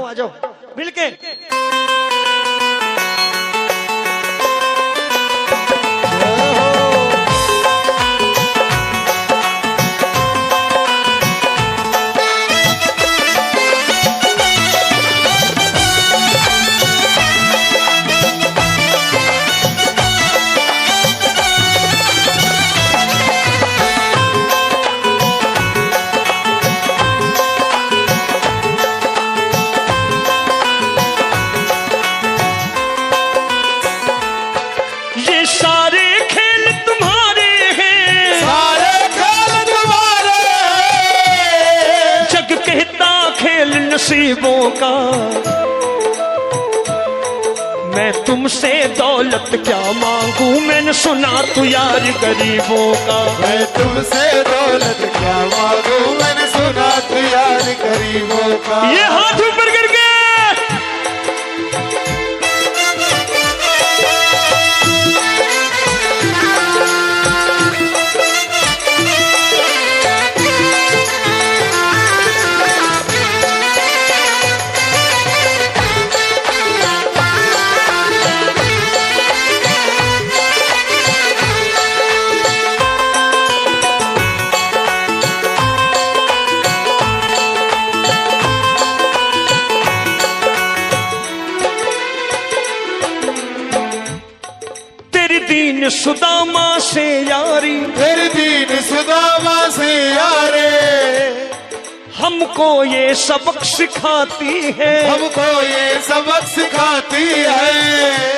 आ जाओ मिलके। नसीबों का मैं तुमसे दौलत क्या मांगू, मैंने सुना तू यार गरीबों का। मैं तुमसे दौलत क्या मांगू, मैंने सुना तू यार गरीबों का। ये हाथ ऊपर करके दीन सुदामा से यारी, तेरी दीन सुदामा से यारे हमको ये सबक सिखाती है, हमको ये सबक सिखाती है।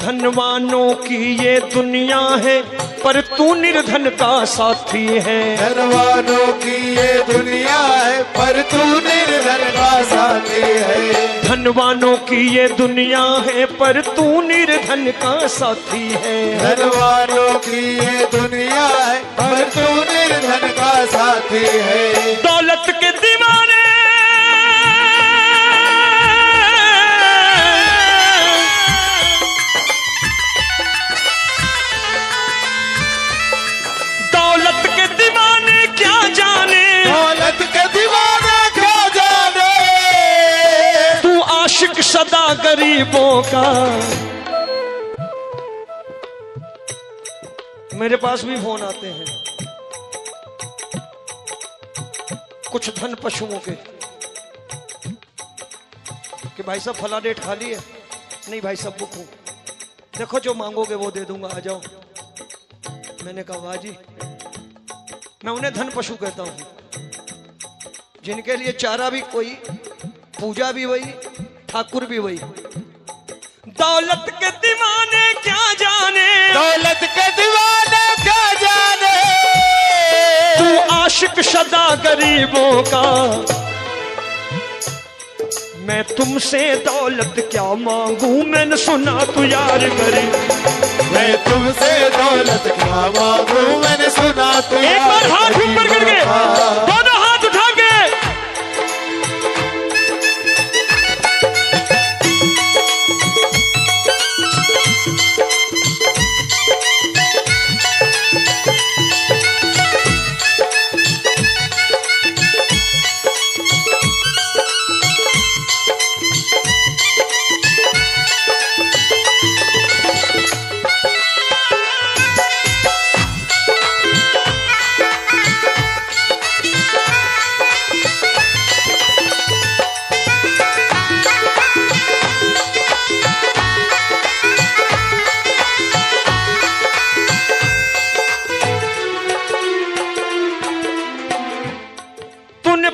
धनवानों की ये दुनिया है पर तू निर्धन का साथी है। धनवानों की ये दुनिया है पर तू निर्धन का साथी है। धनवानों की ये दुनिया है पर तू निर्धन का साथी है। धनवानों की ये दुनिया है पर तू निर्धन का साथी है। दौलत के दीवाने सदा गरीबों का। मेरे पास भी फोन आते हैं कुछ धन पशुओं के कि भाई साहब फला डेट खाली है, नहीं भाई साहब बुक हूं, देखो जो मांगोगे वो दे दूंगा, आ जाओ। मैंने कहा वाह जी, मैं उन्हें धन पशु कहता हूं जिनके लिए चारा भी कोई, पूजा भी वही, ठाकुर भी वही। दौलत के दीवाने क्या जाने, दौलत के दीवाने क्या जाने, तू आशिक सदा गरीबों का। मैं तुमसे दौलत क्या मांगू, मैंने सुना तू यार गरीब। मैं तुमसे दौलत क्या मांगू, मैंने सुना तू यार। एक बार हाथ ऊपर करके, दोनों हाथ उठा के।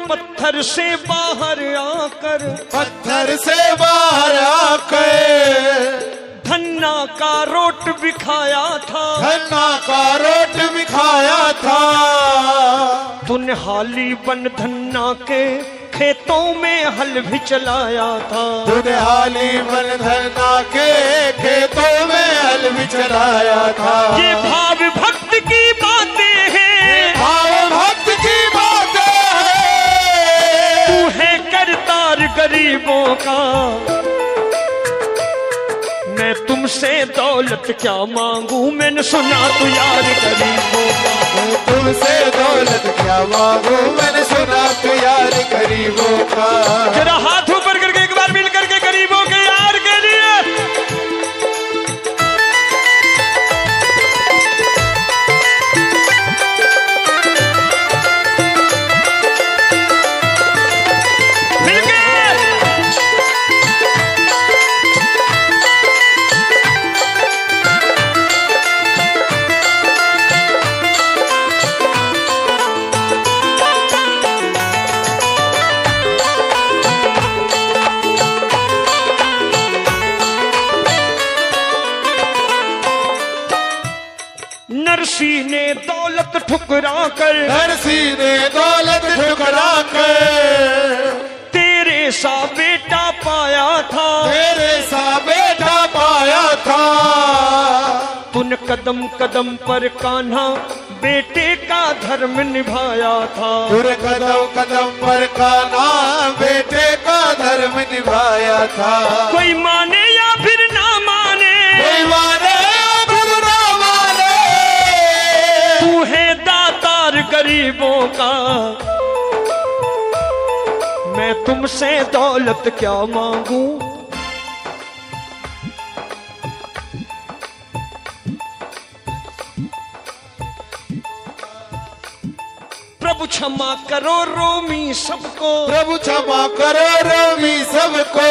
पत्थर से बाहर आकर, पत्थर से बाहर आकर धन्ना का रोट बिखाया था, धन्ना का रोट बिखाया था। तूने हाली बन धन्ना के खेतों में हल भी चलाया था। तूने हाली बन धन्ना के खेतों में हल भी चलाया था। ये भाव भक्त की बातें हैं, भाव भक्त की बातें हैं। तू है करतार गरीबों का। मैं तुमसे दौलत क्या मांगू, मैंने सुना तू यार गरीबों का। मैं तुमसे दौलत क्या मांगू, मैंने सुना तू यार गरीबों का। जरा हाथ ऊपर दौलत ठुकरा कर, धन सीने दौलत ठुकरा कर, तेरे सा बेटा पाया था, तेरे सा बेटा पाया था। तूने कदम कदम पर कान्हा बेटे का धर्म निभाया था। तूने कदम कदम पर कान्हा बेटे का धर्म निभाया था। कोई माने या फिर ना माने, कोई माने या फिर ना माने, तू है दातार गरीबों का। मैं तुमसे दौलत क्या मांगू, प्रभु क्षमा करो रोमी सबको, प्रभु क्षमा करो रोमी सबको।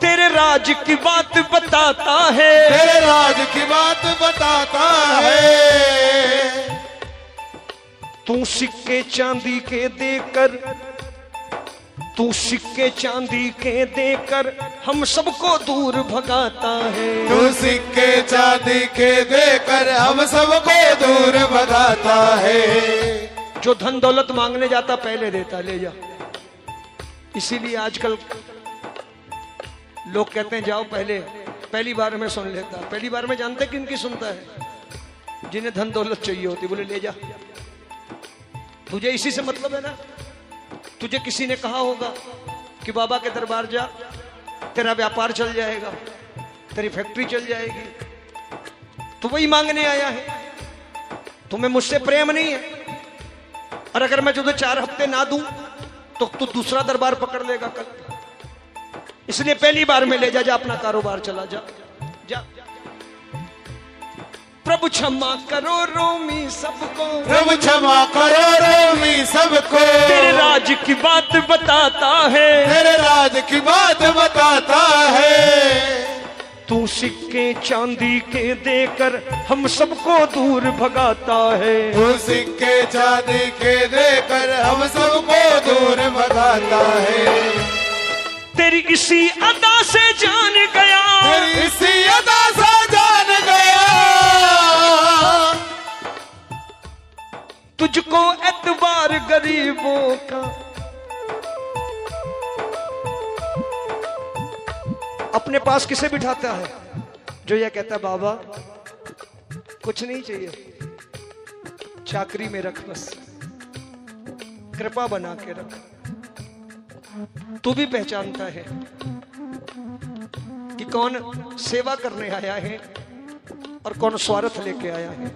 तेरे राज की बात बताता है, तेरे राज की बात बताता है। तू सिक्के चांदी के देकर, तू सिक्के चांदी के देकर हम सबको दूर भगाता है। तू सिक्के चांदी के देकर हम सबको दूर भगाता है। जो धन दौलत मांगने जाता पहले देता, ले जा। इसीलिए आजकल लोग कहते हैं जाओ पहली बार में सुन लेता। पहली बार में जानते किन की सुनता है? जिन्हें धन दौलत चाहिए होती, बोले ले जा। तुझे इसी से मतलब है ना। तुझे किसी ने कहा होगा कि बाबा के दरबार जा, तेरा व्यापार चल जाएगा, तेरी फैक्ट्री चल जाएगी, तो वही मांगने आया है। तुम्हें मुझसे प्रेम नहीं है, और अगर मैं तुझे 4 हफ्ते ना दूं तो तू दूसरा दरबार पकड़ लेगा कल। इसलिए पहली बार में ले जा, जा अपना कारोबार चला जा, जा। प्रभु क्षमा करो रोमी सबको, प्रभु क्षमा करो रोमी सबको। तेरे राज की बात बताता है, तेरे राज की बात बताता है। तू सिक्के चांदी के देकर हम सबको दूर भगाता है। तू सिक्के चांदी के देकर हम सबको दूर भगाता है। तेरी इसी अदा से जान गया, तेरी इसी अदा से जान गया, तुझको एतबार गरीबों का। अपने पास किसे बिठाता है? जो यह कहता है बाबा कुछ नहीं चाहिए, चाकरी में रख, बस कृपा बना के रख। तू भी पहचानता है कि कौन सेवा करने आया है और कौन स्वार्थ लेके आया है।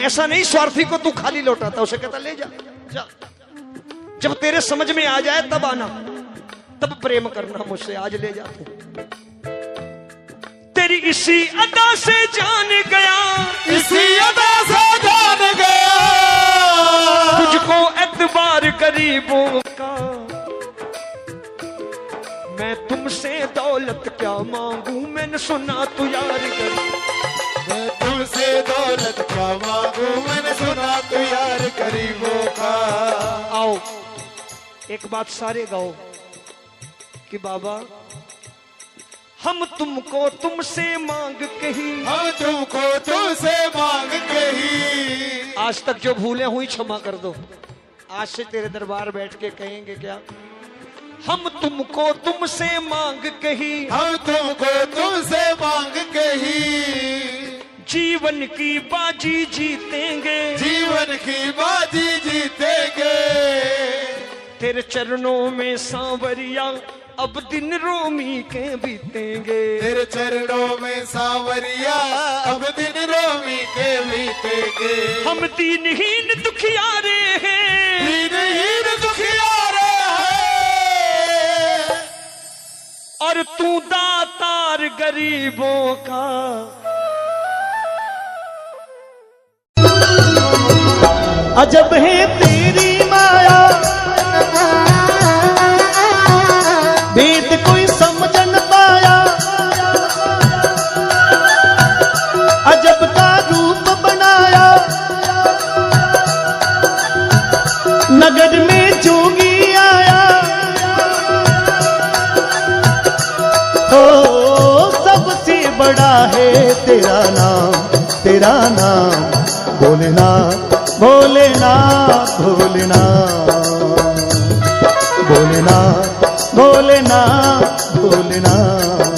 ऐसा नहीं स्वार्थी को तू खाली लौटाता, उसे कहता ले जा, जा। जब तेरे समझ में आ जाए तब आना, तब प्रेम करना मुझसे। आज ले जा तू। तेरी इसी अदा से जान गया, इसी अदा से जान गया, तुझको एतबार गरीबों का। मैं तुमसे दौलत क्या मांगू, मैंने सुना तू यार गरीब। मैं तुमसे दौलत क्या मांगू, मैंने सुना तू यार गरीबों का। आओ एक बात सारे गाओ कि बाबा हम तुमको तुमसे मांग के ही, हम तुमको तुमसे मांग के ही। आज तक जो भूले हुई क्षमा कर दो। आज से तेरे दरबार बैठ के कहेंगे क्या? हम तुमको तुमसे मांग के ही, हम तुमको तुमसे मांग के ही। जीवन की बाजी जीतेंगे, जीवन की बाजी जीतेंगे। तेरे चरणों में सांवरिया अब दिन रोमी के बीतेंगे। तेरे चरणों में सांवरिया अब दिन रोमी के बीतेंगे। हम दीनहीन दुखियारे हैं, दीनहीन दुखियारे हैं, और तू दातार गरीबों का। अजब है तेरी माया, भेद कोई समझ न पाया। अजब का रूप बनाया, नगर में जोगी आया। ओ सबसे बड़ा है तेरा नाम, तेरा नाम भोलेनाथ भोलेनाथ भोलेनाथ भोलेनाथ भोलेनाथ भोलेनाथ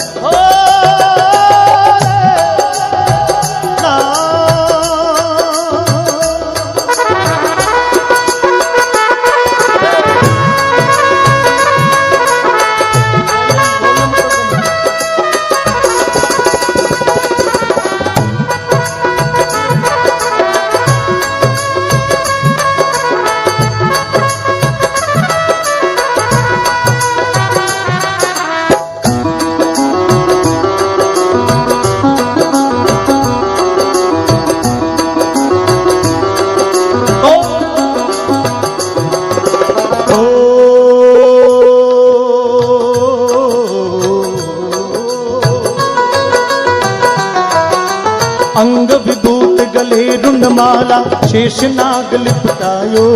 अंग विभूत गले रुंडमाला शेष नाग लिपटायो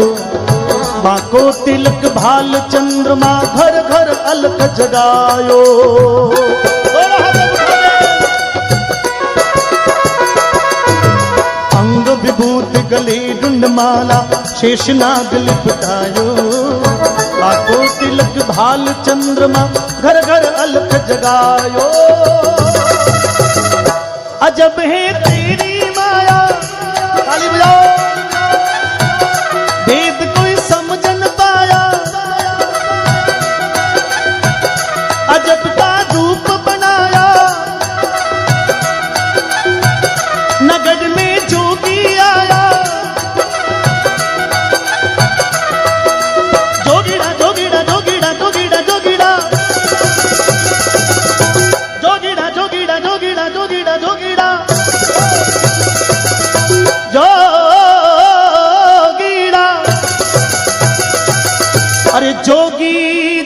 माँ को तिलक भाल चंद्रमा घर घर अलख जगायो। अंग विभूत गले रुंडमाला शेष नाग लिपटायो माँ को तिलक भाल चंद्रमा घर घर अलख जगायो। अजब है तेरी माया, ताली बजाओ, वेद कोई समझ न पाया। अजब का रूप बनाया, नगद में जोगी आया। जोगीड़ा जोगीड़ा जोगीड़ा जोगीड़ा जोगीड़ा जोगीड़ा जोगीड़ा जोगीड़ा जोगीड़ा जोगीड़ा जोगीड़ा। अरे जोगी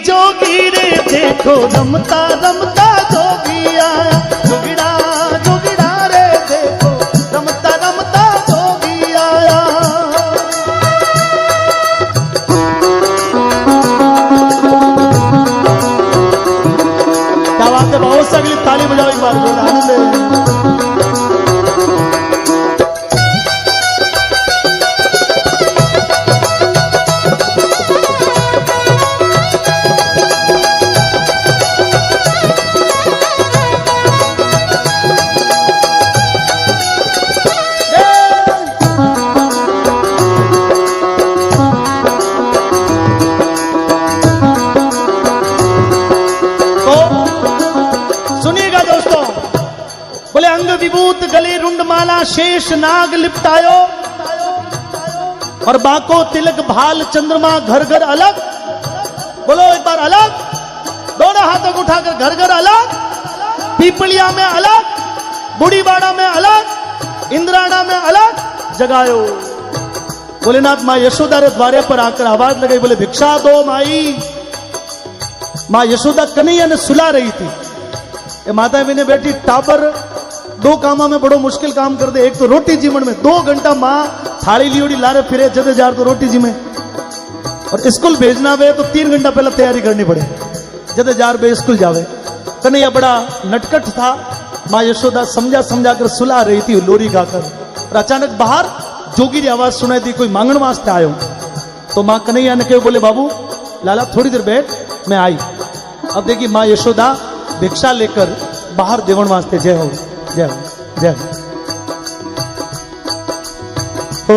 जोगी रे देखो रमता रमता जोगी आया। जोगीड़ा जोगीड़ा रे देखो रमता रमता जोगी आया। क्या बात है, बहुत सगली ताली बजाओ एक बार, आनंद है। विभूत गले रुंडमाला शेष नाग लिपटायो और बाको तिलक भाल चंद्रमा घर घर अलग। बोलो एक बार अलग, दोनों हाथों को उठाकर घर घर अलग। पीपलिया में अलग, बूढ़ीबाड़ा में अलग, इंद्राणा में अलग जगायो। भोलेनाथ माँ यशोदा रे द्वारे पर आकर आवाज लगाई, बोले भिक्षा दो माई। माँ यशोदा कन्हैया ने सुला रही थी। ये माता ने बेटी टापर दो कामा में बड़ो मुश्किल काम कर दे। एक तो रोटी जीवन में 2 घंटा माँ थाली लियोड़ी लारे फिरे जदे जार तो रोटी जी में, और स्कूल भेजना वे तो 3 घंटा पहले तैयारी करनी पड़े जदे जार बे स्कूल जावे। कन्हैया बड़ा नटखट था। माँ यशोदा समझा समझा कर सुला रही थी लोरी गाकर, और अचानक बाहर जोगी की आवाज सुनाई दी, कोई मांगण वास्ते आयो। तो माँ कन्हैया ने कहे, बोले बाबू लाला थोड़ी देर बैठ, मैं आई। अब देखिए माँ यशोदा भिक्षा लेकर बाहर देवण वास्ते जय हो जय हो जय हो। ओ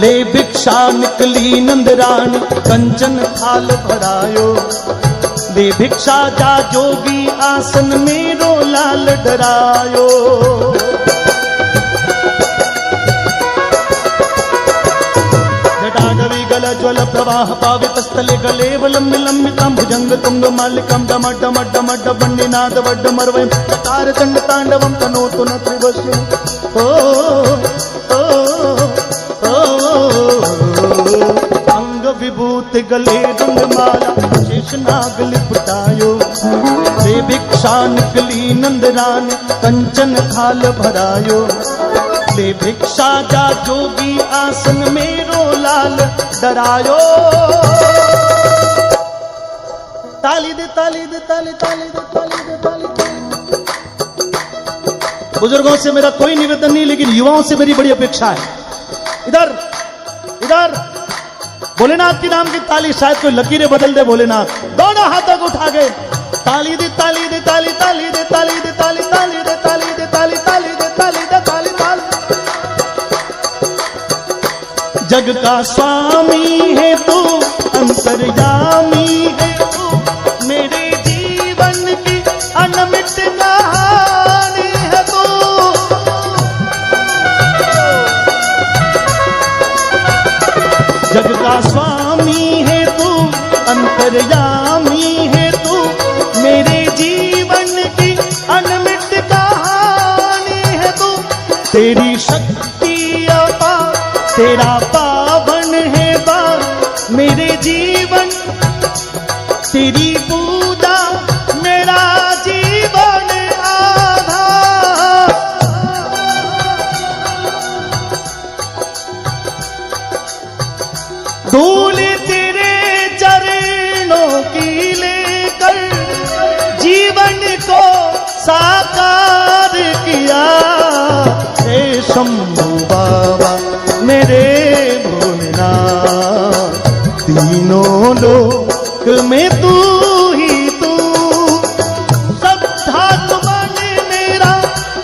ले भिक्षा निकली नंदरानी कंचन थाल भरायो। ले भिक्षा जा जोगी आसन मेरो लाल डरायो। जटाडवी गल ज्वल प्रवाह पावित स्थले गले लंबि लंबितां भुजंग तुंग मालिकां डम डम डम बंडिनाद वड्ड मर्वयं तार चंड तांडवं तनोतु न त्रिवश्यं। ओ विभूत गले रुंडमाला शेष नाग लिपटायो। रे ले भिक्षा निकली नंदरानी कंचन थाल भरायो। ले भिक्षा जा जोगी आसन मेरो लाल डरायो। ताली दे ताली दे ताली ताली दे ताली दे ताली दे। बुजुर्गों से मेरा कोई निवेदन नहीं, लेकिन युवाओं से मेरी बड़ी अपेक्षा है। इधर इधर भोलेनाथ के नाम की ताली, शायद कोई लकीरें बदल दे भोलेनाथ। दोनों हाथों को उठा के ताली दे ताली दे ताली ताली दे ताली दे ताली ताली दे ताली दे ताली ताली दे ताली दे ताली ताली। जग का स्वामी है तू, अंतर्यामी है तू, मेरे जीवन की अनमिट कहानी है तू। जग का स्वामी है तू, अंतर्यामी है तू, मेरे जीवन की अनमिट कहानी है तू। तेरी शक्ति अपार, तेरा पावन है बार मेरे जीवन, तेरी पूजा मेरा जीवन आधार। धूल तेरे चरणों की लेकर जीवन को साकार किया। हे शंभू बाबा मेरे भोलेनाथ, तीनों लोक में तू ही तू। सब धातु मन मेरा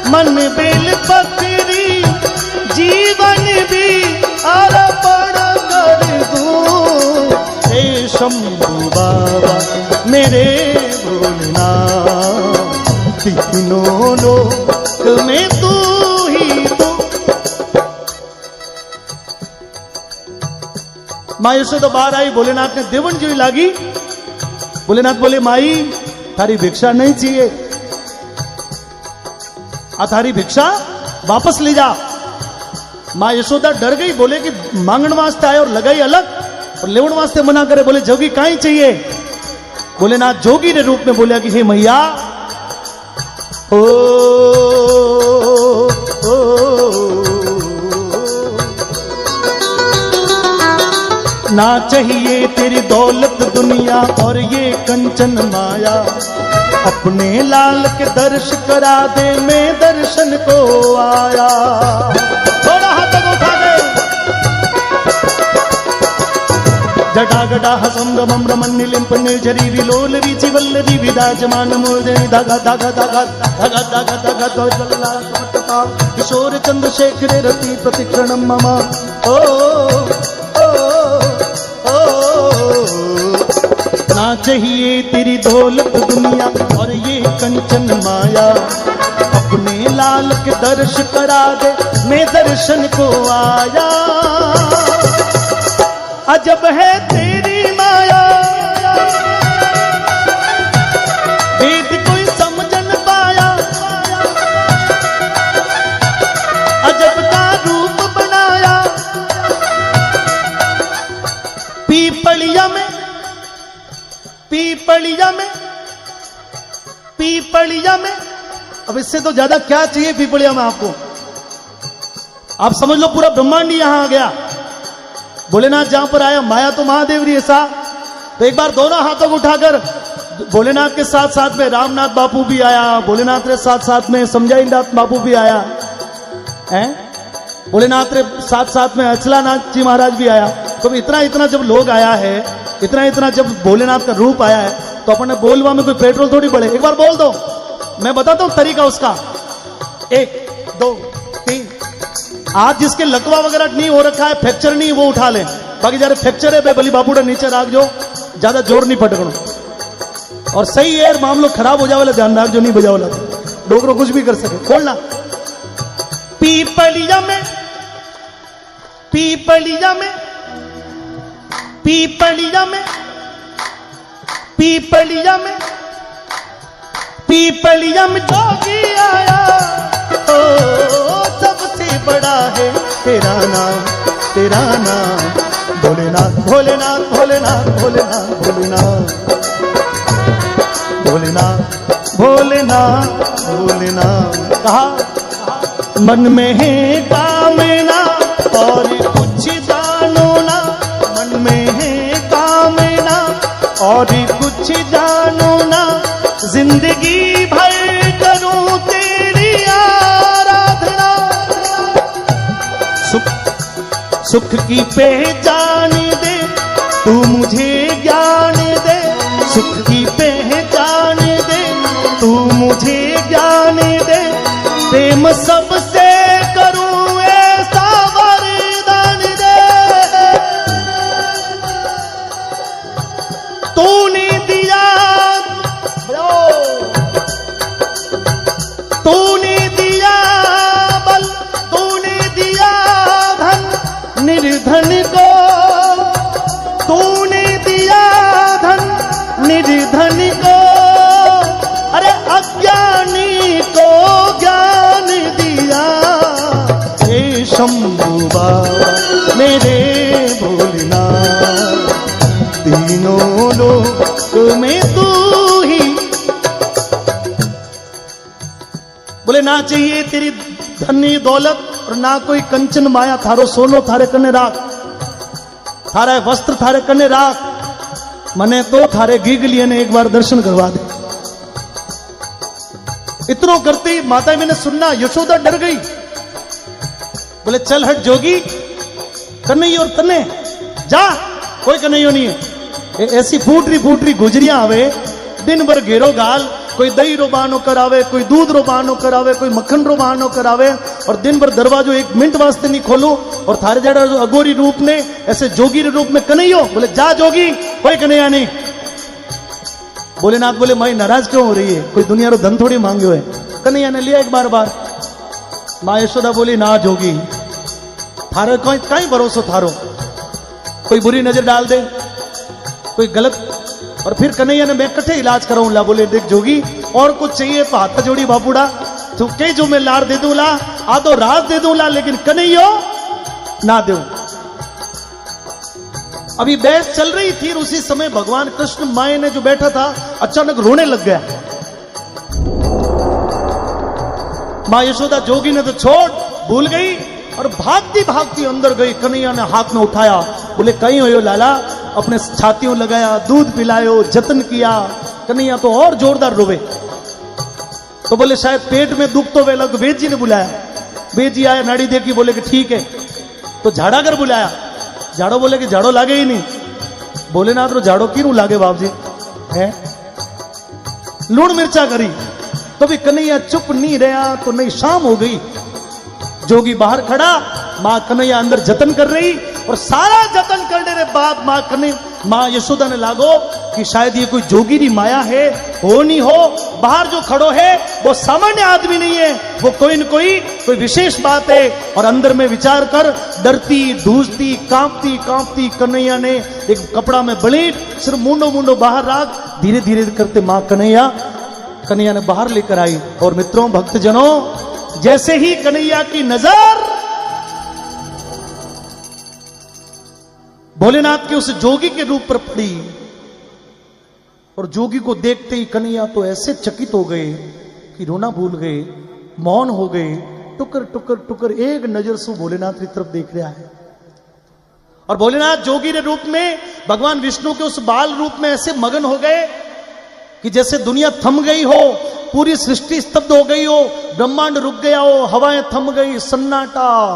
मन बेल पकड़ी, जीवन भी अर्पण कर दूं। हे शंभू बाबा मेरे भोलेनाथ, तीनों लोक में तू ही तू। माँ से तो बाहर आई, भोलेनाथ ने देवन जी लागी। भोलेनाथ बोले माई थारी भिक्षा नहीं चाहिए, थारी भिक्षा वापस ले जा। माँ यशोदा डर गई, बोले कि मांगण वास्ते आए और लगाई अलग और लेवण वास्ते मना करे। बोले जोगी काई चाहिए। भोलेनाथ जोगी ने रूप में बोला कि हे मैया, ओ, ना चाहिए तेरी दौलत दुनिया और ये कंचन माया। अपने लाल के दर्श करा दे, मैं दर्शन को आया। थोड़ा हाथों को उठा दे। जटा गटा हसम रमम रमन नीलिंप निर्झरी विलोल रीचि वल्लरी विराजमान मूर्धनि धागा धागा धागा धागा धागा धागा द्वैतल्ला समटता किशोर चंद्रशेखरे रति प्रतिक्षणम मम। ओ ना चाहिए तेरी दौलत दुनिया और ये कंचन माया। अपने लाल के दर्श करा दे, मैं दर्शन को आया। अजब है तेरी माया, वेद कोई समझ न पाया। अजब का रूप बनाया पीपलिया में, पीपलिया में, पीपलिया में। अब इससे तो ज्यादा क्या चाहिए पीपलिया में आपको। आप समझ लो पूरा ब्रह्मांड ही यहां आ गया। भोलेनाथ जहां पर आया, माया तो महादेव रही ऐसा। तो एक बार दोनों हाथों को उठाकर, भोलेनाथ के साथ साथ में रामनाथ बापू भी आया, भोलेनाथ के साथ साथ में समझाईनाथ बापू भी आया है, भोलेनाथ के साथ साथ में अचलानाथ जी महाराज भी आया। तो इतना इतना जब लोग आया है, इतना इतना जब भोलेनाथ का रूप आया है, तो अपन ने बोलवा में कोई पेट्रोल थोड़ी बढ़े। एक बार बोल दो, मैं बताता हूं तरीका उसका। 1 2 3। आज जिसके लकवा वगैरह नहीं हो रखा है, फ्रैक्चर नहीं, वो उठा ले। बाकी जरा फ्रैक्चर है बली बाबूड़ा नीचे राख जो, ज्यादा जोर नहीं पटकनो। और सही है मामलो खराब हो जाए वाला ध्यान राख जो, नहीं बजा वाला डोकरो कुछ भी कर सके। खोलना। पीपलिया में, पीपलिया में, पीपलिया में, पीपलिया में, पीपलिया में जोगी आया। ओ सबसे बड़ा है तेरा नाम, तेरा नाम भोलेनाथ भोलेनाथ भोलेनाथ भोलेनाथ भोलेनाथ भोलेनाथ भोलेनाथ भोलेनाथ कहा मन में है कामना और कुछ जानो ना, मन में है कामना और कुछ जानो ना, जिंदगी भर करूं तेरी आराधना। सुख की पहचान दे तू मुझे ज्ञान दे, सुख की पहचान दे तू मुझे ज्ञान दे, प्रेम सबसे करूं ऐसा वरदान दे। तूने दिया तूने दिया बल, तूने दिया धन निर्धन को, तूने दिया धन निर्धन को, अरे अज्ञानी को ज्ञान दिया। हे शंभु बाबा मेरे भोलेनाथ, तीनों लोक में तू ही। बोले ना चाहिए तेरी धनी दौलत और ना कोई कंचन माया, थारो सोनो थारे कने राख, थारा वस्त्र थारे कने राख, मने तो थारे गीगलिए ने एक बार दर्शन करवा दे। इतनो करती माता मैंने सुनना, यशोदा डर गई। बोले चल हट जोगी, कन्हैया और तने जा, कोई कन्हैया नहीं है। ऐसी फूटरी गुजरियां आवे, दिन भर घेरो गाल, कोई दही रो बहानो करावे, कोई दूध रो बहानो करावे, कोई मक्खन रो बहानो करावे, और दिन भर दरवाजो एक मिनट वास्ते नहीं खोलो। और थारे जड़ा जो अगोरी रूप ने ऐसे जोगी रूप में कन्हैयो, बोले जा जोगी, कोई कन्हैया नहीं। भोलेनाथ बोले माई नाराज क्यों हो रही है, कोई दुनिया रो धन थोड़ी मांगो है। कन्हैया ने लिया एक बार माँ यशोदा बोली ना जोगी, थारे कहीं भरोसा थारो, कोई बुरी नजर डाल दे, कोई गलत। और फिर कन्हैया ने मैं कठे इलाज कराऊं ला। बोले देख जोगी, और कुछ चाहिए तो हाथ जोड़ी बापूड़ा, तो के जो मैं लार दे दूं ला, आधो राज दे दूं ला, लेकिन कन्हैया ना दूं। अभी बहस चल रही थी, उसी समय भगवान कृष्ण माए ने जो बैठा था अचानक रोने लग गया। मां यशोदा जोगी ने तो छोड़ भूल गई और भागती भागती अंदर गई। कन्हैया ने हाथ में उठाया, बोले कहीं हो लाला, अपने छातियों लगाया, दूध पिलायो, जतन किया। कन्हैया तो और जोरदार रोवे। तो बोले शायद पेट में दुख तो वे लग। वेद जी ने बुलाया, वेद जी आया, नाड़ी देखी, बोले कि ठीक है। तो झाड़ा कर बुलाया, झाड़ो बोले कि झाड़ो लागे ही नहीं। भोलेनाथ रो झाड़ो क्यों लागे बाप जी है, लूण मिर्चा करी। तो भी कन्हैया चुप नहीं रहा। तो नहीं शाम हो गई, जोगी बाहर खड़ा, मां कन्हैया अंदर जतन कर रही, और सारा जतन करने के बाद मां यशोदा ने लागो कि शायद ये कोई जोगीरी माया है, हो नहीं हो। बाहर जो खड़ो है वो सामान्य आदमी नहीं है, वो कोई न कोई विशेष बात है। और अंदर में विचार कर, डरती धूसती कांपती कन्हैया ने एक कपड़ा में बलीट सिर्फ मुंडो बाहर राख, धीरे धीरे करते मां कन्हैया ने बाहर लेकर आई। और मित्रों भक्तजनों, जैसे ही कन्हैया की नजर भोलेनाथ के उस जोगी के रूप पर पड़ी, और जोगी को देखते ही कन्हैया तो ऐसे चकित हो गए कि रोना भूल गए, मौन हो गए। टुकर एक नजर से भोलेनाथ की तरफ देख रहा है। और भोलेनाथ जोगी के रूप में भगवान विष्णु के उस बाल रूप में ऐसे मगन हो गए कि जैसे दुनिया थम गई हो, पूरी सृष्टि स्तब्ध हो गई हो, ब्रह्मांड रुक गया हो, हवाएं थम गई, सन्नाटा